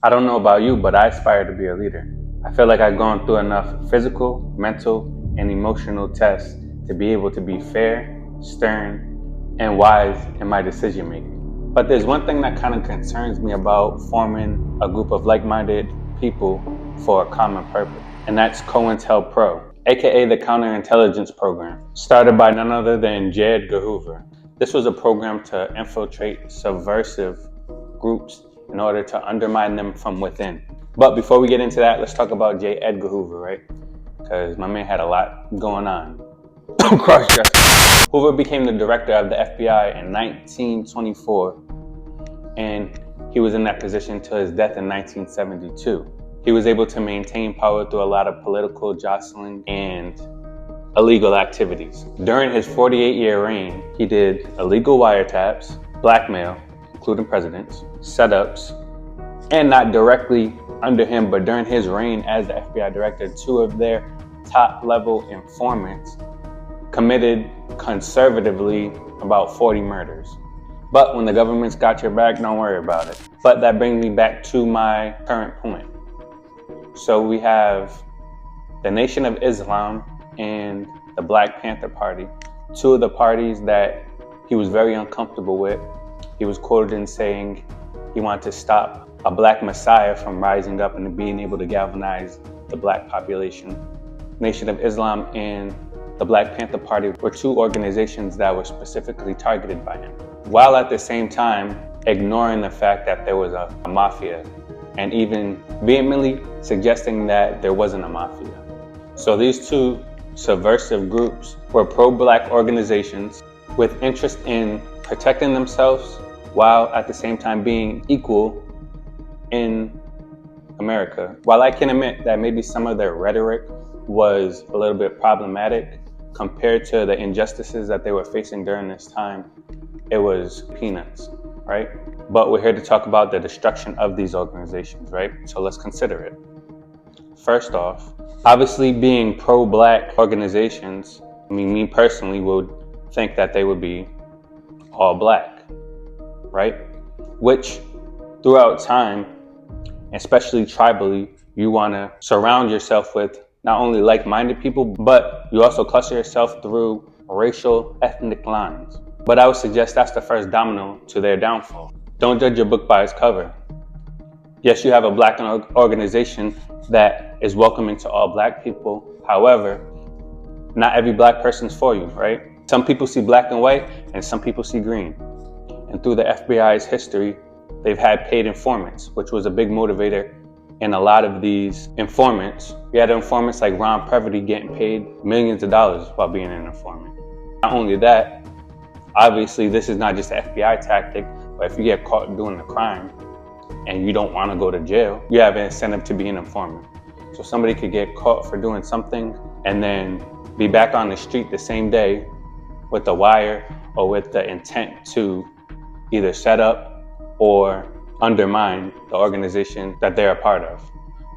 I don't know about you, but I aspire to be a leader. I feel like I've gone through enough physical, mental, and emotional tests to be able to be fair, stern, and wise in my decision making. But there's one thing that kind of concerns me about forming a group of like-minded people for a common purpose, and that's COINTELPRO, aka the Counterintelligence Program, started by none other than J. Edgar Hoover. This was a program to infiltrate subversive groups in order to undermine them from within. But before we get into that, let's talk about J. Edgar Hoover, right? Because my man had a lot going on. Cross-dressing. Hoover became the director of the FBI in 1924, and he was in that position till his death in 1972. He was able to maintain power through a lot of political jostling and illegal activities. During his 48-year reign, he did illegal wiretaps, blackmail, including presidents, setups, and not directly under him, but during his reign as the FBI director, two of their top-level informants committed conservatively about 40 murders. But when the government's got your back, don't worry about it. But that brings me back to my current point. So we have the Nation of Islam and the Black Panther Party, two of the parties that he was very uncomfortable with. He was quoted in saying he wanted to stop a black messiah from rising up and being able to galvanize the black population. Nation of Islam and the Black Panther Party were two organizations that were specifically targeted by him, while at the same time ignoring the fact that there was a mafia and even vehemently suggesting that there wasn't a mafia. So these two subversive groups were pro-black organizations with interest in protecting themselves while at the same time being equal in America. While I can admit that maybe some of their rhetoric was a little bit problematic compared to the injustices that they were facing during this time, it was peanuts, right? But we're here to talk about the destruction of these organizations, right? So let's consider it. First off, obviously being pro-black organizations, me personally would think that they would be all black, right? Which throughout time, especially tribally, you want to surround yourself with not only like-minded people, but you also cluster yourself through racial, ethnic lines. But I would suggest that's the first domino to their downfall. Don't judge a book by its cover. Yes, you have a black organization that is welcoming to all black people. However, not every black person's for you, right? Some people see black and white, and some people see green. And through the FBI's history, they've had paid informants, which was a big motivator in a lot of these informants. We had informants like Ron Preverty getting paid millions of dollars while being an informant. Not only that, obviously this is not just an FBI tactic, but if you get caught doing a crime and you don't want to go to jail, you have an incentive to be an informant. So somebody could get caught for doing something and then be back on the street the same day with a wire or with the intent to either set up or undermine the organization that they're a part of.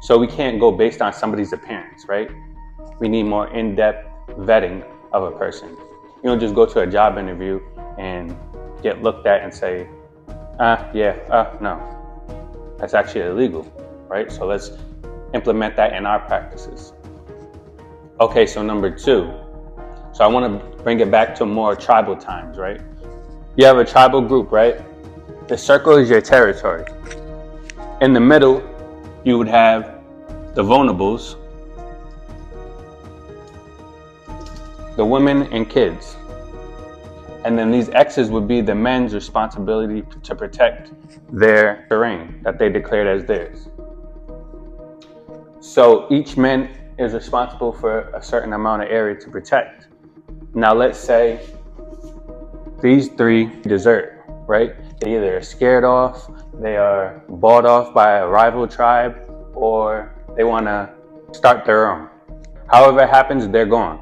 So we can't go based on somebody's appearance, right? We need more in-depth vetting of a person. You don't just go to a job interview and get looked at and say, no. That's actually illegal, right? So let's implement that in our practices. Okay, so number two. So I want to bring it back to more tribal times, right? You have a tribal group, right? The circle is your territory. In the middle, you would have the vulnerables, the women and kids. And then these X's would be the men's responsibility to protect their terrain that they declared as theirs. So each man is responsible for a certain amount of area to protect. Now let's say these three desert, right? They either are scared off, they are bought off by a rival tribe, or they want to start their own. However it happens, they're gone.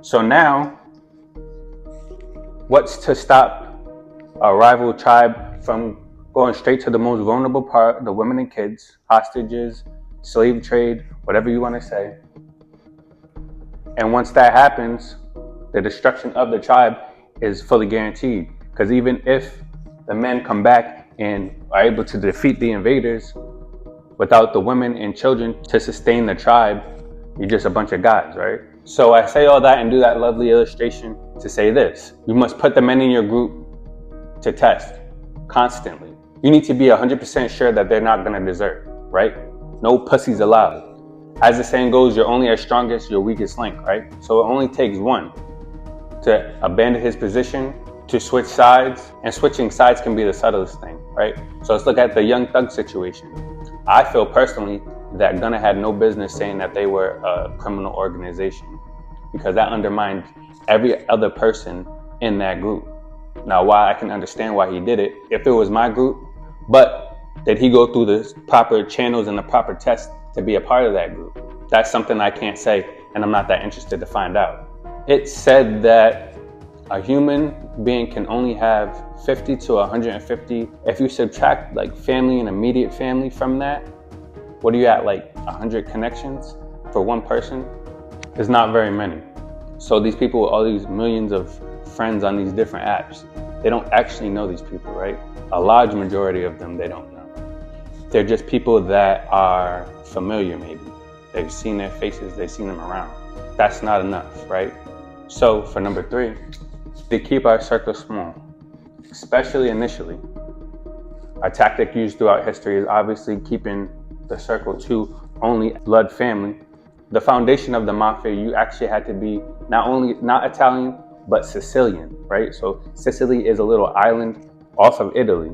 So now, what's to stop a rival tribe from going straight to the most vulnerable part, the women and kids, hostages, slave trade, whatever you want to say. And once that happens, the destruction of the tribe is fully guaranteed. Because even if the men come back and are able to defeat the invaders, without the women and children to sustain the tribe, you're just a bunch of guys, right? So I say all that and do that lovely illustration to say this. You must put the men in your group to test constantly. You need to be 100% sure that they're not gonna desert, right? No pussies allowed. As the saying goes, you're only as strong as your weakest link, right? So it only takes one to abandon his position, to switch sides, and switching sides can be the subtlest thing, right? So let's look at the Young Thug situation. I feel personally that Gunna had no business saying that they were a criminal organization, because that undermined every other person in that group. Now, why I can understand why he did it if it was my group, but did he go through the proper channels and the proper tests to be a part of that group? That's something I can't say, and I'm not that interested to find out. It said that a human being can only have 50 to 150. If you subtract like family and immediate family from that, what are you at, like 100 connections for one person? It's not very many. So these people with all these millions of friends on these different apps, they don't actually know these people, right? A large majority of them, they don't know. They're just people that are familiar maybe. They've seen their faces, they've seen them around. That's not enough, right? So for number 3, to keep our circle small, especially initially. A tactic used throughout history is obviously keeping the circle to only blood family. The foundation of the mafia, you actually had to be not Italian, but Sicilian, right? So Sicily is a little island off of Italy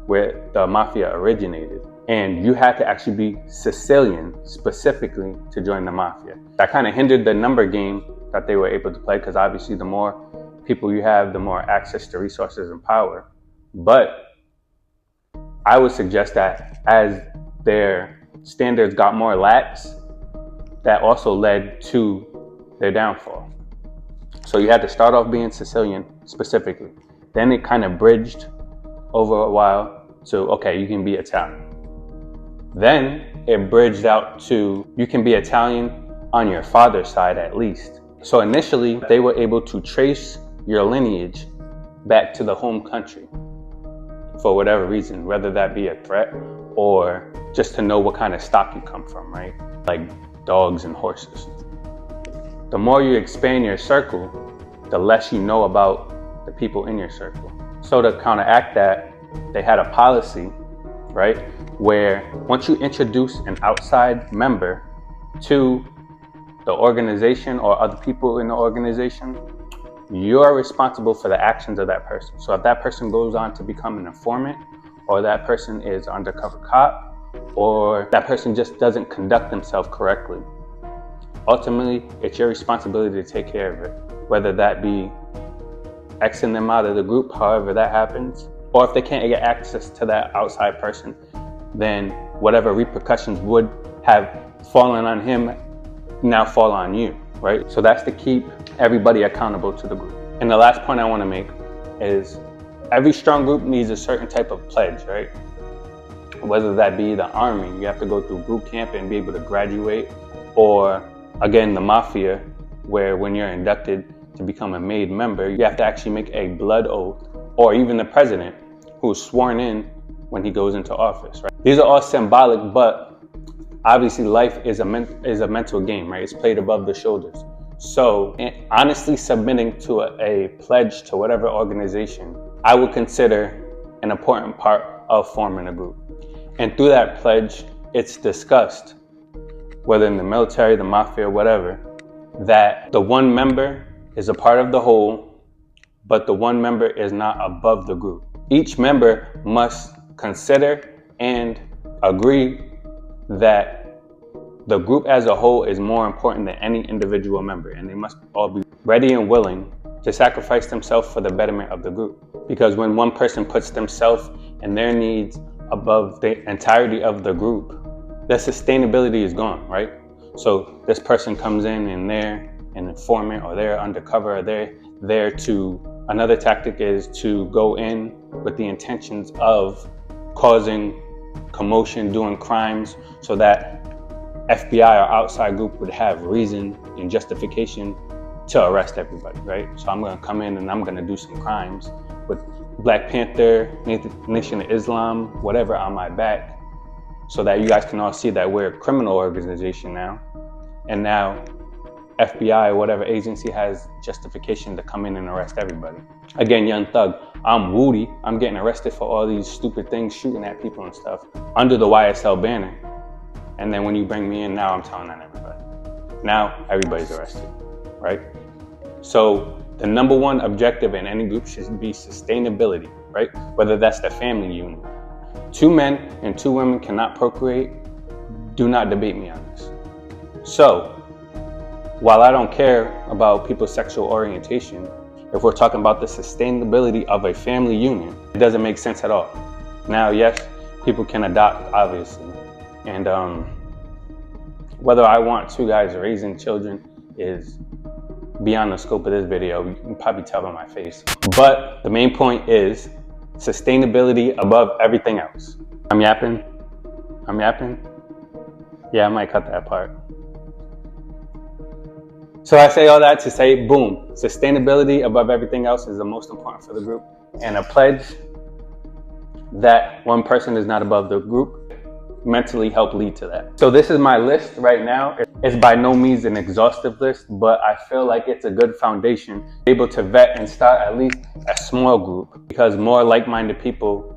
where the mafia originated. And you had to actually be Sicilian specifically to join the mafia. That kind of hindered the number game that they were able to play, because obviously the more people you have, the more access to resources and power. But I would suggest that as their standards got more lax, that also led to their downfall. So you had to start off being Sicilian specifically. Then it kind of bridged over a while to, okay, you can be Italian. Then it bridged out to, you can be Italian on your father's side at least. So initially, they were able to trace your lineage back to the home country for whatever reason, whether that be a threat or just to know what kind of stock you come from, right? Like dogs and horses. The more you expand your circle, the less you know about the people in your circle. So to counteract that, they had a policy, right, where once you introduce an outside member to the organization or other people in the organization, you are responsible for the actions of that person. So if that person goes on to become an informant, or that person is an undercover cop, or that person just doesn't conduct themselves correctly, ultimately, it's your responsibility to take care of it, whether that be Xing them out of the group, however that happens, or if they can't get access to that outside person, then whatever repercussions would have fallen on him now fall on you, right? So that's to keep everybody accountable to the group. And the last point I want to make is every strong group needs a certain type of pledge, right? Whether that be the army, you have to go through boot camp and be able to graduate, or again, the mafia, where when you're inducted to become a made member, you have to actually make a blood oath, or even the president who's sworn in when he goes into office, right? These are all symbolic, but obviously life is a mental game, right? It's played above the shoulders. So honestly submitting to a pledge to whatever organization, I would consider an important part of forming a group. And through that pledge, it's discussed, whether in the military, the mafia, whatever, that the one member is a part of the whole, but the one member is not above the group. Each member must consider and agree that the group as a whole is more important than any individual member, and they must all be ready and willing to sacrifice themselves for the betterment of the group. Because when one person puts themselves and their needs above the entirety of the group, the sustainability is gone, right? So this person comes in and they're an informant, or they're undercover, or they're there to, another tactic is to go in with the intentions of causing commotion, doing crimes, so that FBI or outside group would have reason and justification to arrest everybody, right? So I'm gonna come in and I'm gonna do some crimes with Black Panther, Nation of Islam, whatever on my back, so that you guys can all see that we're a criminal organization now. And now FBI, whatever agency, has justification to come in and arrest everybody. Again, Young Thug, I'm Woody. I'm getting arrested for all these stupid things, shooting at people and stuff under the YSL banner. And then when you bring me in, now I'm telling on everybody. Now everybody's arrested, right? So the number one objective in any group should be sustainability, right? Whether that's the family unit. 2 men and 2 women cannot procreate. Do not debate me on this. So, while I don't care about people's sexual orientation, if we're talking about the sustainability of a family unit, it doesn't make sense at all. Now, yes, people can adopt, obviously. And whether I want 2 guys raising children is beyond the scope of this video. You can probably tell by my face. But the main point is sustainability above everything else. I'm yapping? Yeah, I might cut that part. So I say all that to say, boom, sustainability above everything else is the most important for the group. And a pledge that one person is not above the group mentally help lead to that. So this is my list right now. It's by no means an exhaustive list, but I feel like it's a good foundation, able to vet and start at least a small group, because more like-minded people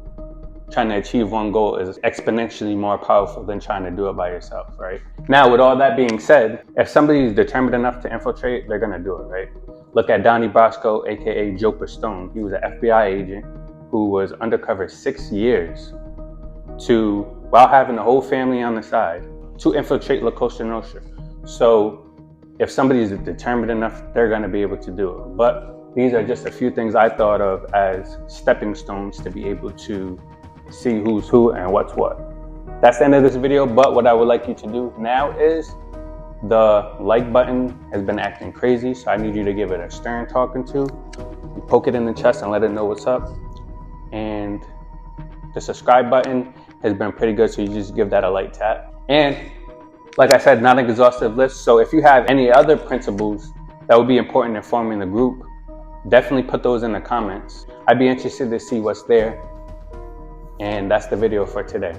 trying to achieve one goal is exponentially more powerful than trying to do it by yourself, right? Now, with all that being said, if somebody is determined enough to infiltrate, they're gonna do it, right? Look at Donnie Brasco, AKA Joker Stone. He was an FBI agent who was undercover 6 years while having the whole family on the side, to infiltrate La Cosa Nostra. So if somebody is determined enough, they're gonna be able to do it. But these are just a few things I thought of as stepping stones to be able to see who's who and what's what. That's the end of this video, but what I would like you to do now is the like button has been acting crazy, so I need you to give it a stern talking to. You poke it in the chest and let it know what's up. And the subscribe button has been pretty good, so you just give that a light tap. And like I said, not an exhaustive list, so if you have any other principles that would be important in forming the group, definitely put those in the comments. I'd be interested to see what's there. And that's the video for today.